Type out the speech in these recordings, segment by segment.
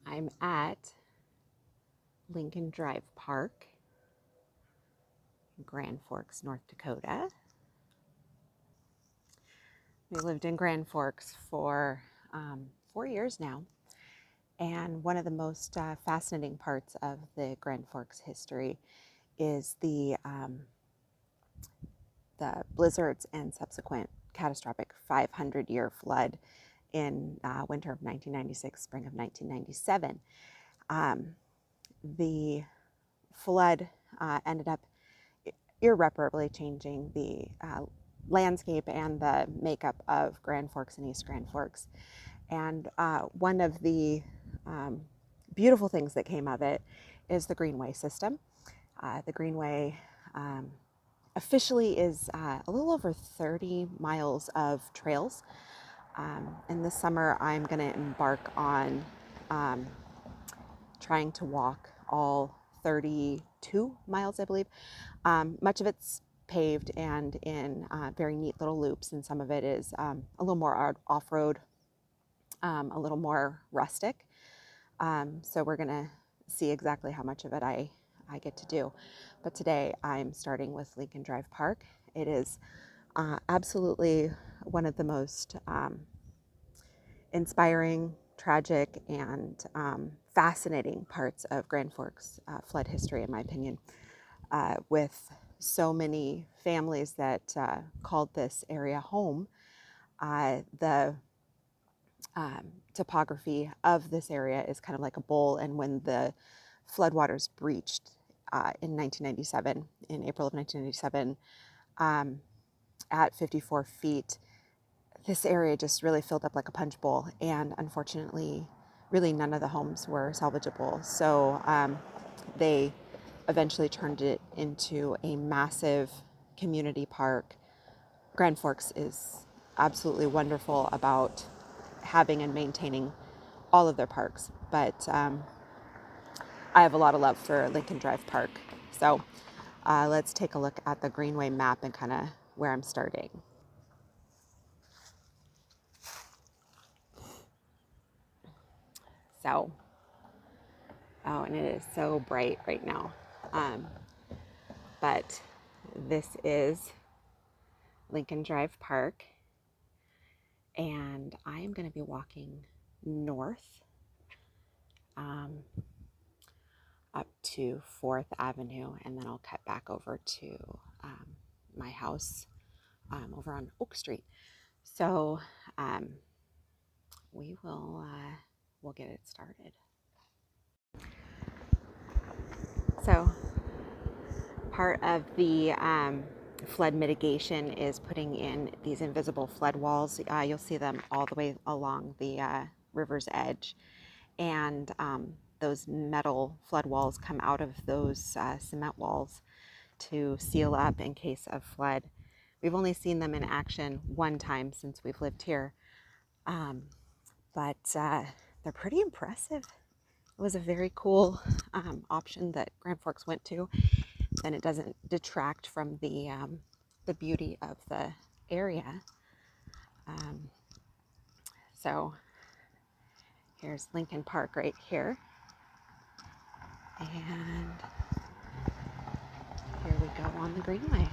I'm at Lincoln Drive Park, Grand Forks, North Dakota. We lived in Grand Forks for 4 years now. And one of the most fascinating parts of the Grand Forks history is the blizzards and subsequent catastrophic 500-year flood in winter of 1996, spring of 1997. The flood ended up irreparably changing the landscape and the makeup of Grand Forks and East Grand Forks. And one of the beautiful things that came of it is the Greenway system. The Greenway officially is a little over 30 miles of trails. And this summer I'm going to embark on trying to walk all 32 miles, I believe. Much of it's paved and in very neat little loops, and some of it is a little more off-road, a little more rustic. So we're going to see exactly how much of it I get to do. But today I'm starting with Lincoln Drive Park. It is absolutely one of the most inspiring, tragic, and fascinating parts of Grand Forks flood history, in my opinion, with so many families that called this area home. The topography of this area is kind of like a bowl, and when the floodwaters breached in 1997, in April of 1997, at 54 feet, this area just really filled up like a punch bowl, and unfortunately, really none of the homes were salvageable. So they eventually turned it into a massive community park. Grand Forks is absolutely wonderful about having and maintaining all of their parks, but I have a lot of love for Lincoln Drive Park. So let's take a look at the Greenway map and kind of where I'm starting. So, oh, and it is so bright right now. But this is Lincoln Drive Park, and I am going to be walking north up to 4th Avenue, and then I'll cut back over to my house over on Oak Street. So we'll get it started. So part of the flood mitigation is putting in these invisible flood walls. You'll see them all the way along the river's edge, and those metal flood walls come out of those cement walls to seal up in case of flood. We've only seen them in action one time since we've lived here, but they're pretty impressive. It was a very cool option that Grand Forks went to. Then it doesn't detract from the beauty of the area. So here's Lincoln Park right here, and here we go on the Greenway.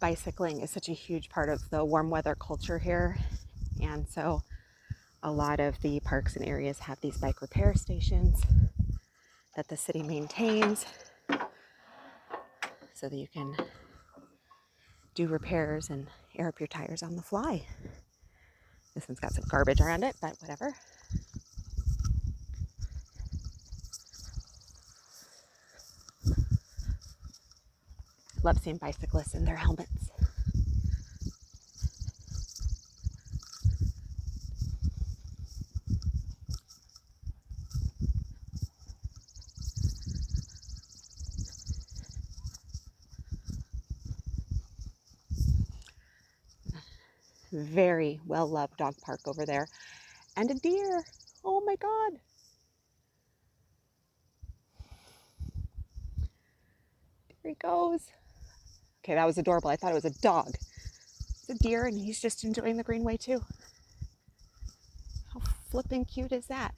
bicycling is such a huge part of the warm weather culture here. And so a lot of the parks and areas have these bike repair stations that the city maintains so that you can do repairs and air up your tires on the fly. This one's got some garbage around it, but whatever. Love seeing bicyclists in their helmets. Very well-loved dog park over there. And a deer. Oh my God. There he goes. Okay, that was adorable. I thought it was a dog. It's a deer and he's just enjoying the greenway too. How flippin' cute is that?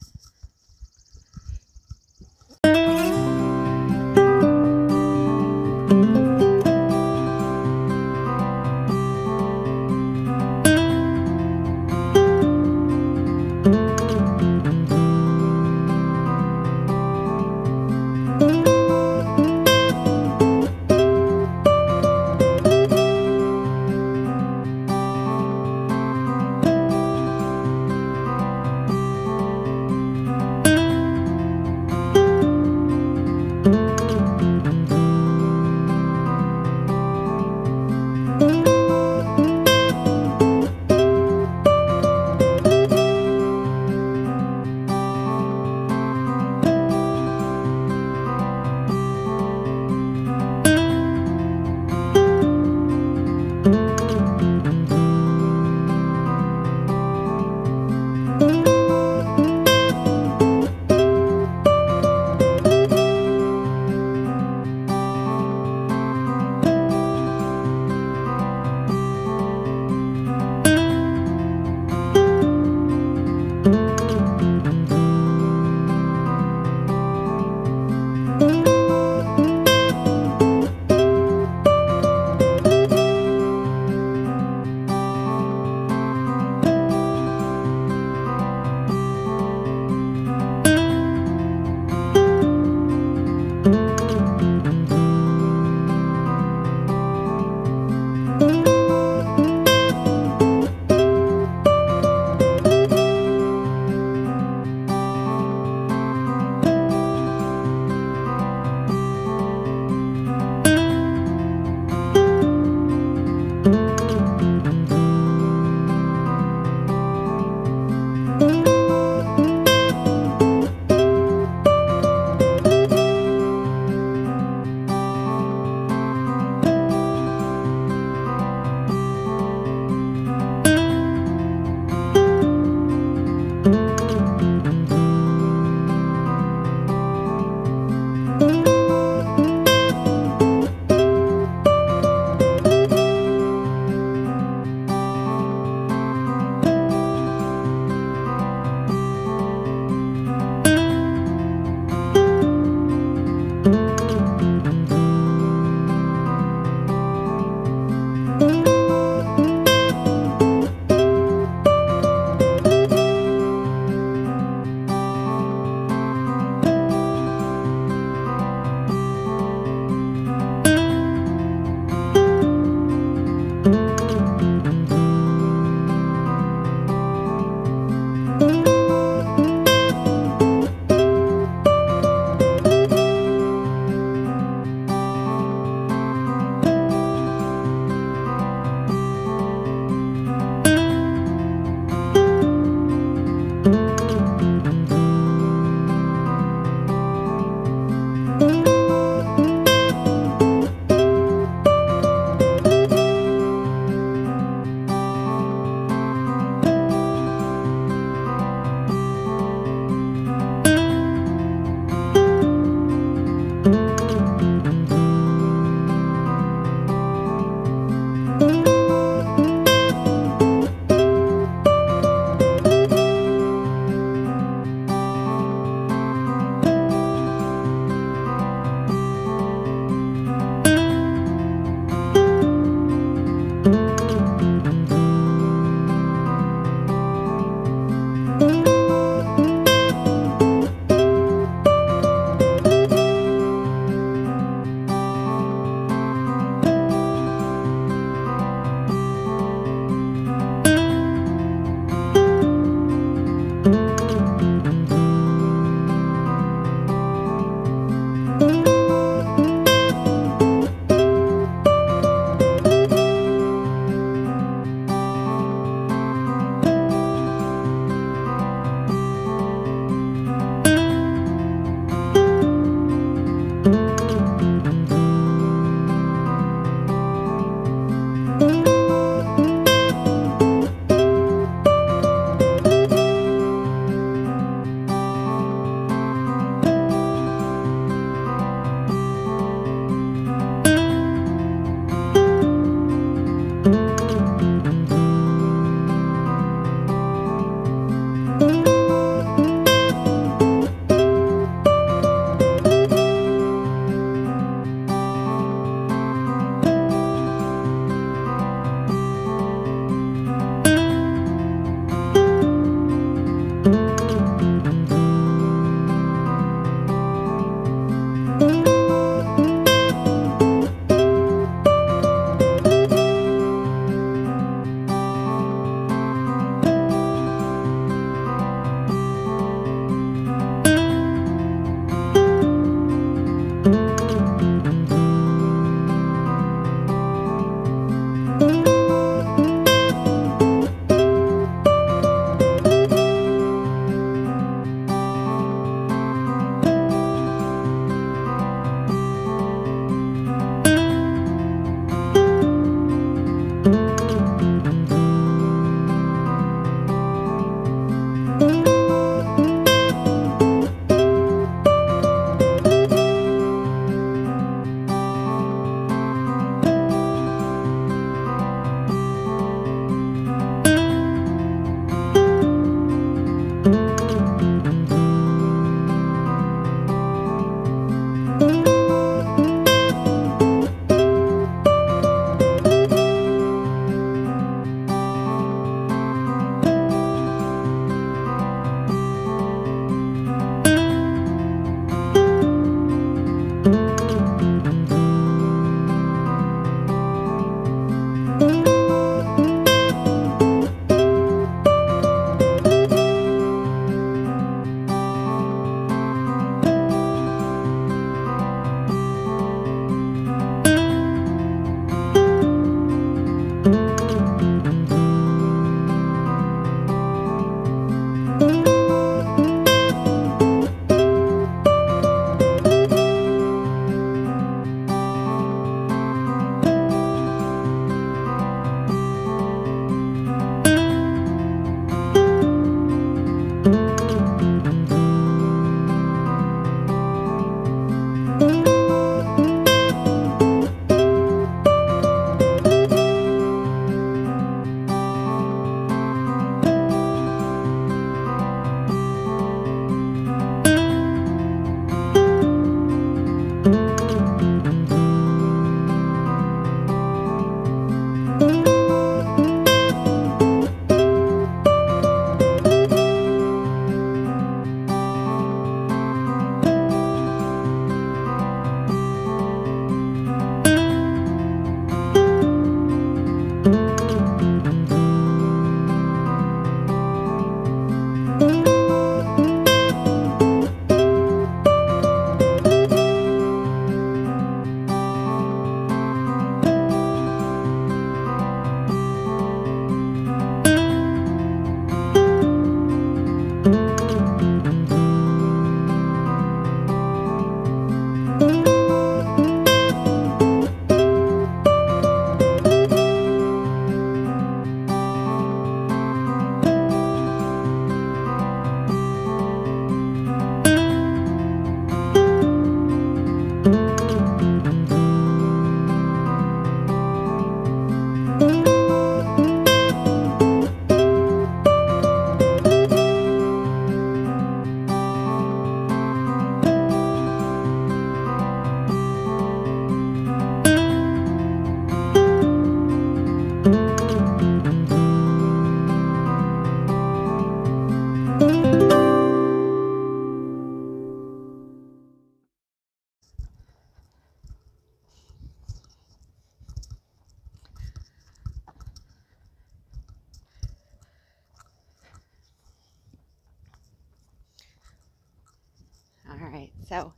So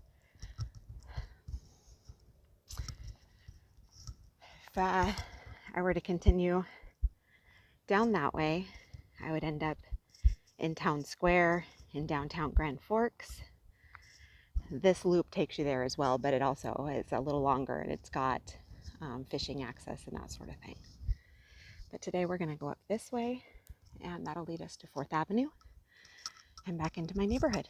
if I were to continue down that way, I would end up in Town Square in downtown Grand Forks. This loop takes you there as well, but it also is a little longer and it's got fishing access and that sort of thing. But today we're going to go up this way, and that'll lead us to 4th Avenue and back into my neighborhood.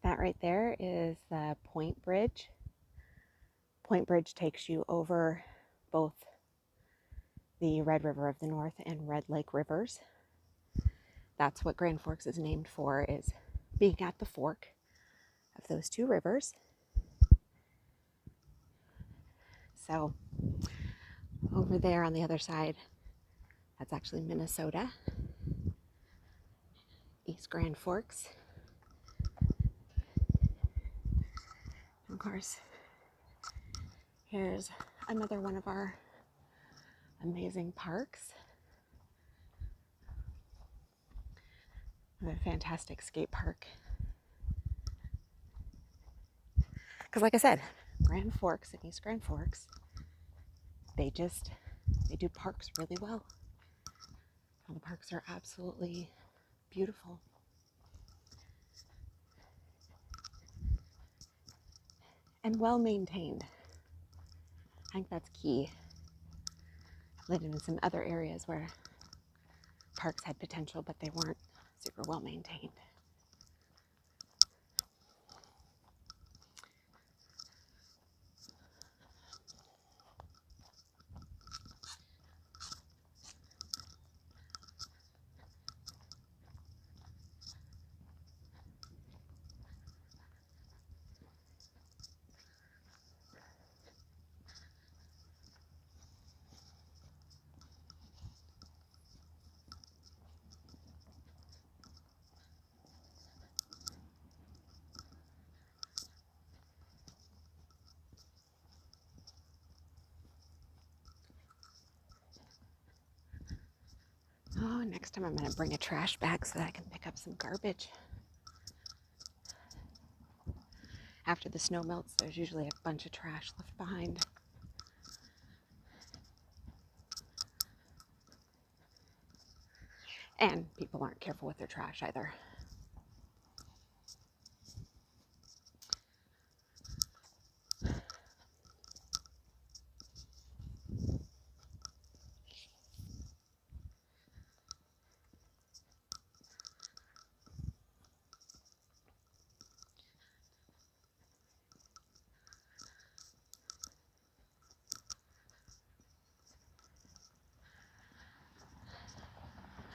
That right there is the Point Bridge. Point Bridge takes you over both the Red River of the North and Red Lake rivers. That's what Grand Forks is named for, is being at the fork of those two rivers. So over there on the other side, that's actually Minnesota, East Grand Forks. Of course, here's another one of our amazing parks. We have a fantastic skate park. Because like I said, Grand Forks and East Grand Forks, they do parks really well. All the parks are absolutely beautiful. And well maintained. I think that's key. I've lived in some other areas where parks had potential, but they weren't super well maintained. Oh, next time I'm going to bring a trash bag so that I can pick up some garbage. After the snow melts, there's usually a bunch of trash left behind. And people aren't careful with their trash either.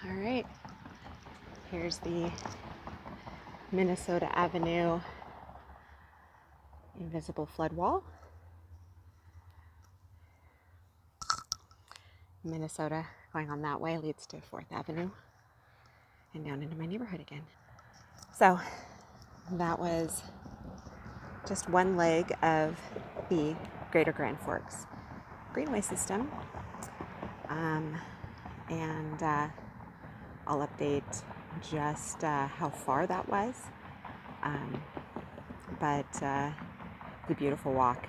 All right, here's the Minnesota Avenue invisible flood wall. Minnesota going on that way leads to 4th Avenue and down into my neighborhood again. So that was just one leg of the Greater Grand Forks Greenway system. And I'll update just how far that was. But the beautiful walk